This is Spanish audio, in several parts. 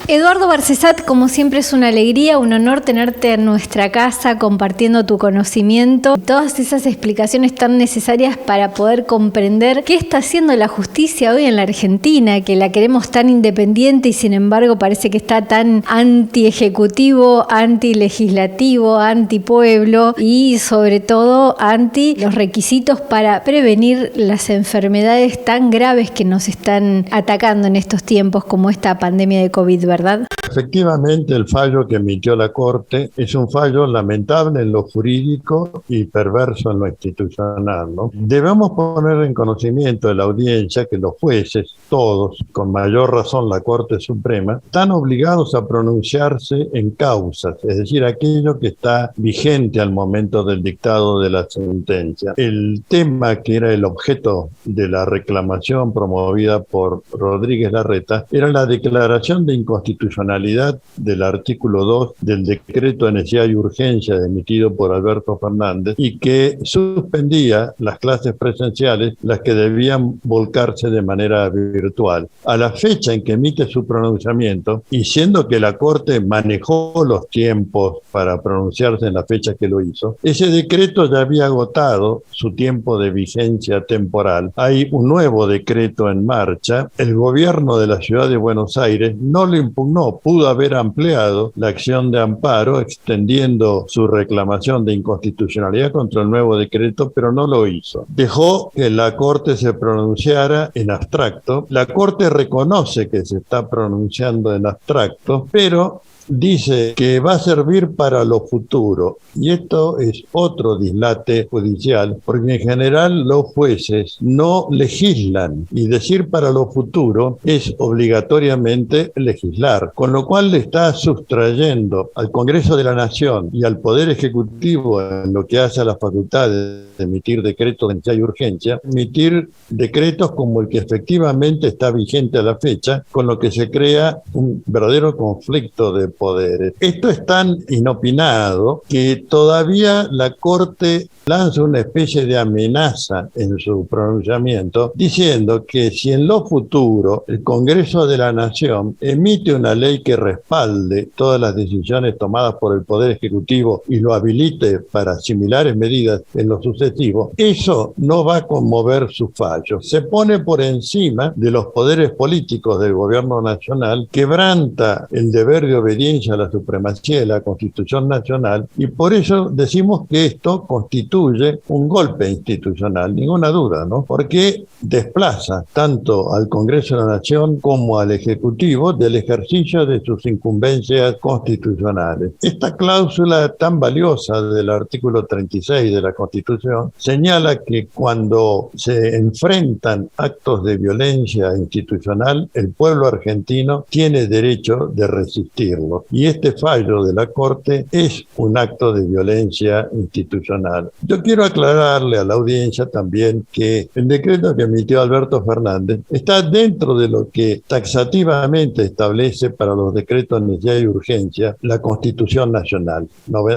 Eduardo Barcesat, como siempre es una alegría, un honor tenerte en nuestra casa compartiendo tu conocimiento, todas esas explicaciones tan necesarias para poder comprender qué está haciendo la justicia hoy en la Argentina, que la queremos tan independiente y sin embargo parece que está tan anti-ejecutivo, anti-legislativo, anti-pueblo y sobre todo anti los requisitos para prevenir las enfermedades tan graves que nos están atacando en estos tiempos como esta pandemia de COVID, ¿verdad? Efectivamente, el fallo que emitió la Corte es un fallo lamentable en lo jurídico y perverso en lo institucional, ¿no? Debemos poner en conocimiento de la audiencia que los jueces, todos, con mayor razón la Corte Suprema, están obligados a pronunciarse en causas, es decir, aquello que está vigente al momento del dictado de la sentencia. El tema que era el objeto de la reclamación promovida por Rodríguez Larreta era la declaración de inconstitucionalidad del artículo 2 del decreto de necesidad y urgencia emitido por Alberto Fernández y que suspendía las clases presenciales, las que debían volcarse de manera virtual. A la fecha en que emite su pronunciamiento, y siendo que la Corte manejó los tiempos para pronunciarse en la fecha que lo hizo, ese decreto ya había agotado su tiempo de vigencia temporal. Hay un nuevo decreto en marcha. El gobierno de la ciudad de Buenos Aires no lo impugnó, pudo haber ampliado la acción de amparo extendiendo su reclamación de inconstitucionalidad contra el nuevo decreto, pero no lo hizo. Dejó que la Corte se pronunciara en abstracto. La Corte reconoce que se está pronunciando en abstracto, pero dice que va a servir para lo futuro. Y esto es otro dislate judicial, porque en general los jueces no legislan, y decir para lo futuro es obligatoriamente legislar, con lo cual le está sustrayendo al Congreso de la Nación y al Poder Ejecutivo, en lo que hace a la facultad de emitir decretos de necesidad y urgencia, emitir decretos como el que efectivamente está vigente a la fecha, con lo que se crea un verdadero conflicto de poderes. Esto es tan inopinado que todavía la Corte lanza una especie de amenaza en su pronunciamiento, diciendo que si en lo futuro el Congreso de la Nación emite una ley que respalde todas las decisiones tomadas por el Poder Ejecutivo y lo habilite para similares medidas en lo sucesivo, eso no va a conmover su fallo. Se pone por encima de los poderes políticos del gobierno nacional, quebranta el deber de obediencia a la supremacía de la Constitución Nacional, y por eso decimos que esto constituye un golpe institucional, ninguna duda, ¿no? Porque desplaza tanto al Congreso de la Nación como al Ejecutivo del ejercicio de sus incumbencias constitucionales. Esta cláusula tan valiosa del artículo 36 de la Constitución señala que cuando se enfrentan actos de violencia institucional, el pueblo argentino tiene derecho de resistirlo. Y este fallo de la Corte es un acto de violencia institucional. Yo quiero aclararle a la audiencia también que el decreto que emitió Alberto Fernández está dentro de lo que taxativamente establece para los decretos de necesidad y urgencia la Constitución Nacional,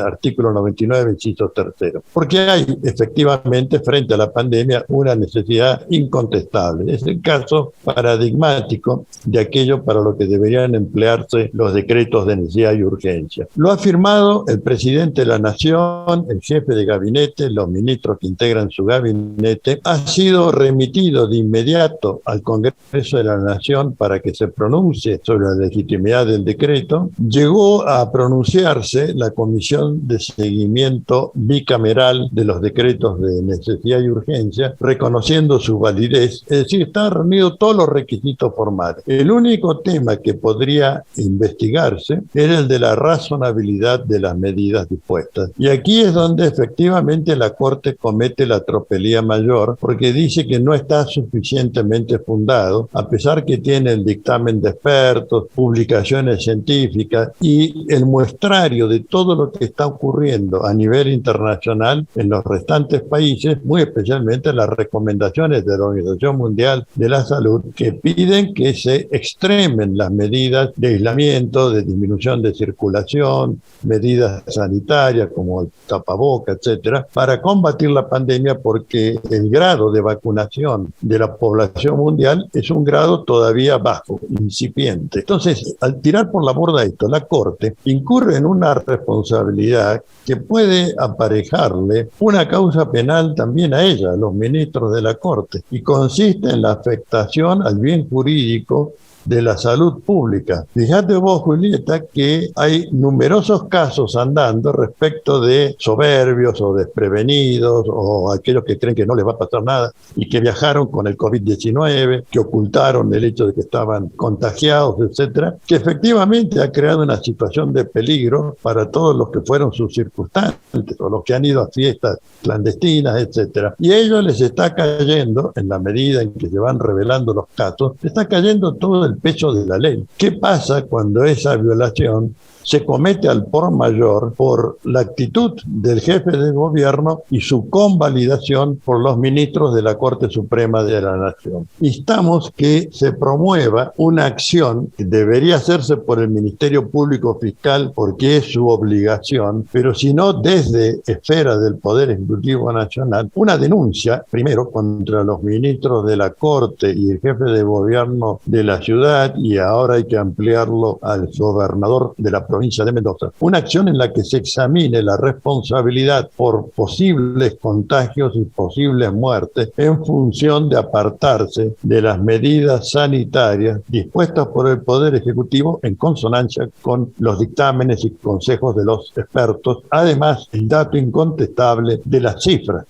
artículo 99, inciso tercero. Porque hay efectivamente frente a la pandemia una necesidad incontestable. Es el caso paradigmático de aquello para lo que deberían emplearse los decretos de necesidad y urgencia. Lo ha firmado el presidente de la Nación, el jefe de gabinete, los ministros que integran su gabinete. Ha sido remitido de inmediato al Congreso de la Nación para que se pronuncie sobre la legitimidad del decreto. Llegó a pronunciarse la Comisión de Seguimiento Bicameral de los decretos de necesidad y urgencia, reconociendo su validez, es decir, están reunidos todos los requisitos formales. El único tema que podría investigarse era el de la razonabilidad de las medidas dispuestas. Y aquí es donde efectivamente la Corte comete la tropelía mayor, porque dice que no está suficientemente fundado, a pesar que tiene el dictamen de expertos, publicaciones científicas y el muestrario de todo lo que está ocurriendo a nivel internacional en los restantes países, muy especialmente las recomendaciones de la Organización Mundial de la Salud, que piden que se extremen las medidas de aislamiento, de disminución disminución de circulación, medidas sanitarias como el tapaboca, etcétera, para combatir la pandemia, porque el grado de vacunación de la población mundial es un grado todavía bajo, incipiente. Entonces, al tirar por la borda esto, la Corte incurre en una responsabilidad que puede aparejarle una causa penal también a ella, a los ministros de la Corte, y consiste en la afectación al bien jurídico de la salud pública. Fíjate vos, Julieta, que hay numerosos casos andando respecto de soberbios o desprevenidos o aquellos que creen que no les va a pasar nada y que viajaron con el COVID-19, que ocultaron el hecho de que estaban contagiados, etcétera, que efectivamente ha creado una situación de peligro para todos los que fueron sus circunstantes o los que han ido a fiestas clandestinas, etcétera. Y a ellos les está cayendo, en la medida en que se van revelando los casos, les está cayendo todo el peso de la ley. ¿Qué pasa cuando esa violación se comete al por mayor por la actitud del jefe de gobierno y su convalidación por los ministros de la Corte Suprema de la Nación? Instamos que se promueva una acción que debería hacerse por el Ministerio Público Fiscal porque es su obligación, pero si no desde esfera del Poder Ejecutivo Nacional, una denuncia, primero, contra los ministros de la Corte y el jefe de gobierno de la ciudad, y ahora hay que ampliarlo al gobernador de la provincia de Mendoza. Una acción en la que se examine la responsabilidad por posibles contagios y posibles muertes en función de apartarse de las medidas sanitarias dispuestas por el Poder Ejecutivo en consonancia con los dictámenes y consejos de los expertos. Además, el dato incontestable de las cifras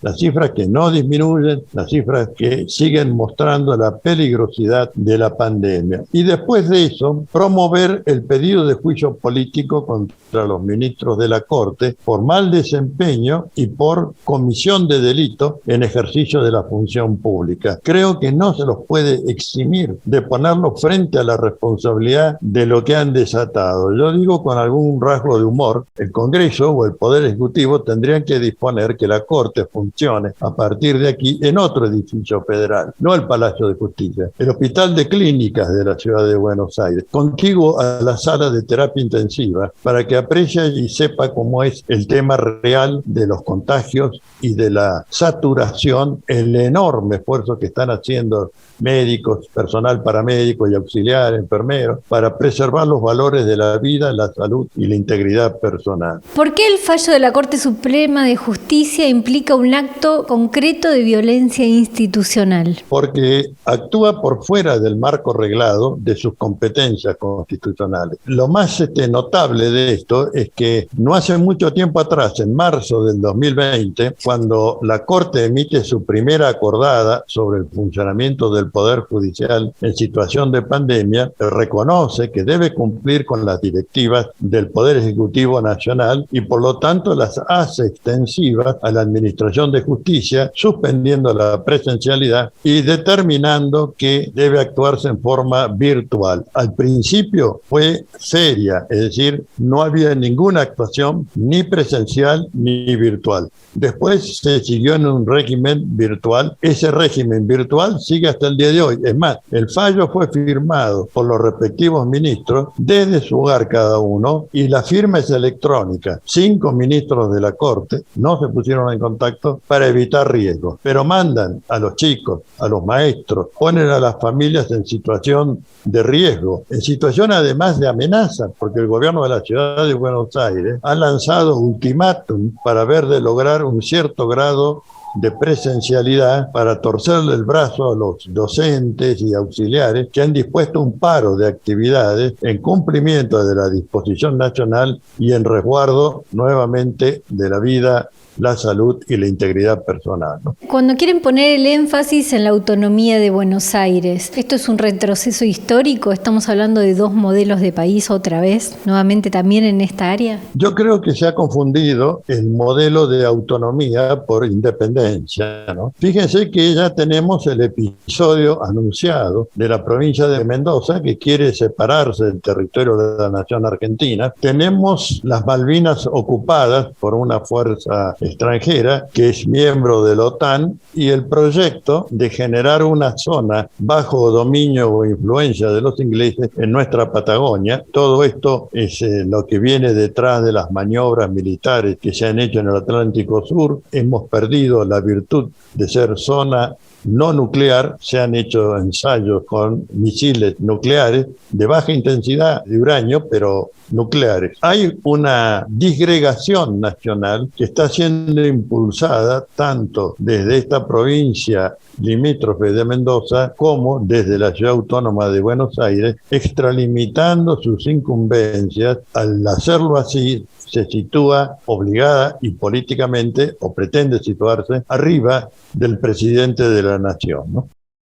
que no disminuyen, las cifras que siguen mostrando la peligrosidad de la pandemia. Y después de eso, promover el pedido de juicio político contra los ministros de la Corte por mal desempeño y por comisión de delito en ejercicio de la función pública. Creo que no se los puede eximir de ponerlos frente a la responsabilidad de lo que han desatado. Yo digo con algún rasgo de humor, el Congreso o el Poder Ejecutivo tendrían que disponer que la Corte funcione a partir de aquí en otro edificio federal, no el Palacio de Justicia, el Hospital de Clínicas de la Ciudad de Buenos Aires, contiguo a la sala de terapia intensiva, para que aprecie y sepa cómo es el tema real de los contagios y de la saturación, el enorme esfuerzo que están haciendo médicos, personal paramédico y auxiliar, enfermeros, para preservar los valores de la vida, la salud y la integridad personal. ¿Por qué el fallo de la Corte Suprema de Justicia implica un acto concreto de violencia institucional? Porque actúa por fuera del marco reglado de sus competencias constitucionales. Lo más notable de esto es que no hace mucho tiempo atrás, en marzo del 2020, cuando la Corte emite su primera acordada sobre el funcionamiento del Poder Judicial en situación de pandemia, reconoce que debe cumplir con las directivas del Poder Ejecutivo Nacional y por lo tanto las hace extensivas a la Administración de Justicia, suspendiendo la presencialidad y determinando que debe actuarse en forma virtual. Al principio fue seria, es decir, no había ninguna actuación ni presencial ni virtual. Después se siguió en un régimen virtual. Ese régimen virtual sigue hasta el día de hoy. Es más, el fallo fue firmado por los respectivos ministros desde su hogar cada uno y la firma es electrónica. 5 ministros de la Corte no se pusieron en contacto para evitar riesgos, pero mandan a los chicos, a los maestros, ponen a las familias en situación de riesgo, en situación además de amenaza, porque el gobierno de la Ciudad de Buenos Aires ha lanzado ultimátum para ver de lograr un cierto grado de presencialidad para torcerle el brazo a los docentes y auxiliares que han dispuesto un paro de actividades en cumplimiento de la disposición nacional y en resguardo nuevamente de la vida, la salud y la integridad personal, ¿no? Cuando quieren poner el énfasis en la autonomía de Buenos Aires, ¿esto es un retroceso histórico? ¿Estamos hablando de 2 modelos de país otra vez, nuevamente también en esta área? Yo creo que se ha confundido el modelo de autonomía por independencia, ¿no? Fíjense que ya tenemos el episodio anunciado de la provincia de Mendoza, que quiere separarse del territorio de la nación argentina. Tenemos las Malvinas ocupadas por una fuerza extranjera que es miembro de la OTAN, y el proyecto de generar una zona bajo dominio o influencia de los ingleses en nuestra Patagonia. Todo esto es lo que viene detrás de las maniobras militares que se han hecho en el Atlántico Sur. Hemos perdido la virtud de ser zona no nuclear, se han hecho ensayos con misiles nucleares de baja intensidad de uranio, pero nucleares. Hay una disgregación nacional que está siendo impulsada tanto desde esta provincia limítrofe de Mendoza como desde la Ciudad Autónoma de Buenos Aires, extralimitando sus incumbencias. Al hacerlo así, se sitúa obligada y políticamente, o pretende situarse, arriba del presidente de la nación, ¿no?